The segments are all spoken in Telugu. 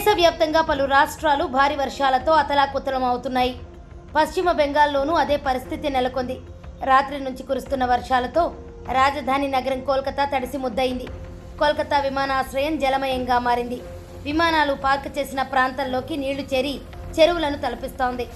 దేశవ్యాప్తంగా పలు రాష్ట్రాలు భారీ వర్షాలతో అతలాకుతలం అవుతున్నాయి. పశ్చిమ బెంగాల్లోనూ అదే పరిస్థితి నెలకొంది. రాత్రి నుంచి కురుస్తున్న వర్షాలతో రాజధాని నగరం కోల్కతా తడిసి ముద్దయింది. కోల్కతా విమానాశ్రయం జలమయంగా మారింది. విమానాలు పార్క్ చేసిన ప్రాంతంలోకి నీళ్లు చేరి చెరువులను తలపిస్తోంది.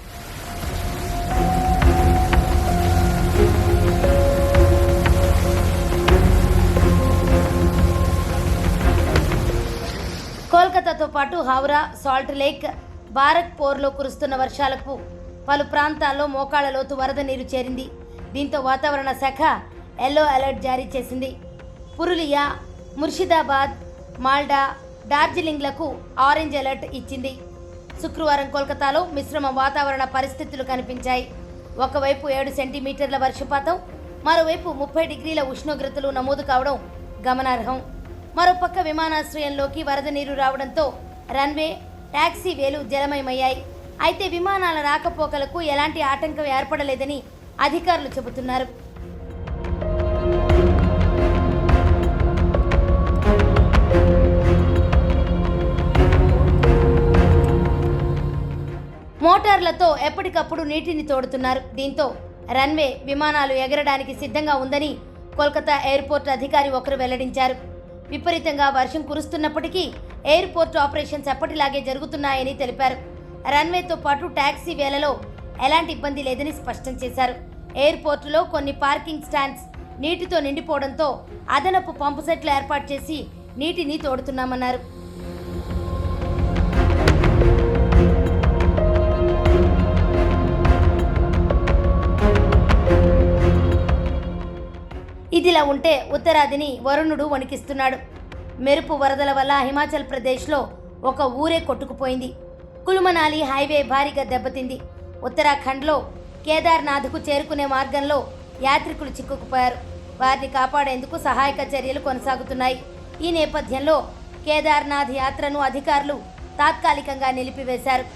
కోల్కతాతో పాటు హౌరా, సాల్ట్ లేక్, బారక్పూర్లో కురుస్తున్న వర్షాలకు పలు ప్రాంతాల్లో మోకాళ్ల లోతు వరద నీరు చేరింది. దీంతో వాతావరణ శాఖ ఎల్లో అలర్ట్ జారీ చేసింది. పురులియా, ముర్షిదాబాద్, మాల్డా, డార్జిలింగ్లకు ఆరెంజ్ అలర్ట్ ఇచ్చింది. శుక్రవారం కోల్కతాలో మిశ్రమ వాతావరణ పరిస్థితులు కనిపించాయి. ఒకవైపు 7 సెంటీమీటర్ల వర్షపాతం, మరోవైపు 30 డిగ్రీల ఉష్ణోగ్రతలు నమోదు కావడం గమనార్హం. మరోపక్క విమానాశ్రయంలోకి వరద నీరు రావడంతో రన్వే, టాక్సీవేలు జలమయమయ్యాయి. అయితే విమానాల రాకపోకలకు ఎలాంటి ఆటంకం ఏర్పడలేదని అధికారులు చెబుతున్నారు. మోటార్లతో ఎప్పటికప్పుడు నీటిని తోడుతున్నారు. దీంతో రన్వే విమానాలు ఎగరడానికి సిద్ధంగా ఉందని కోల్కతా ఎయిర్పోర్ట్ అధికారి ఒకరు వెల్లడించారు. విపరీతంగా వర్షం కురుస్తున్నప్పటికీ ఎయిర్పోర్ట్ ఆపరేషన్స్ ఎప్పటిలాగే జరుగుతున్నాయని తెలిపారు. రన్వేతో పాటు టాక్సీ వేలలో ఎలాంటి ఇబ్బంది లేదని స్పష్టం చేశారు. ఎయిర్పోర్టులో కొన్ని పార్కింగ్ స్టాండ్స్ నీటితో నిండిపోవడంతో అదనపు పంపు సెట్లు ఏర్పాటు చేసి నీటిని తోడుతున్నామన్నారు. ఇదిలా ఉంటే ఉత్తరాదిని వరుణుడు వణికిస్తున్నాడు. మెరుపు వరదల వల్ల హిమాచల్ ప్రదేశ్లో ఒక ఊరే కొట్టుకుపోయింది. కులుమనాలి హైవే భారీగా దెబ్బతింది. ఉత్తరాఖండ్లో కేదార్నాథ్కు చేరుకునే మార్గంలో యాత్రికులు చిక్కుకుపోయారు. వారిని కాపాడేందుకు సహాయక చర్యలు కొనసాగుతున్నాయి. ఈ నేపథ్యంలో కేదార్నాథ్ యాత్రను అధికారులు తాత్కాలికంగా నిలిపివేశారు.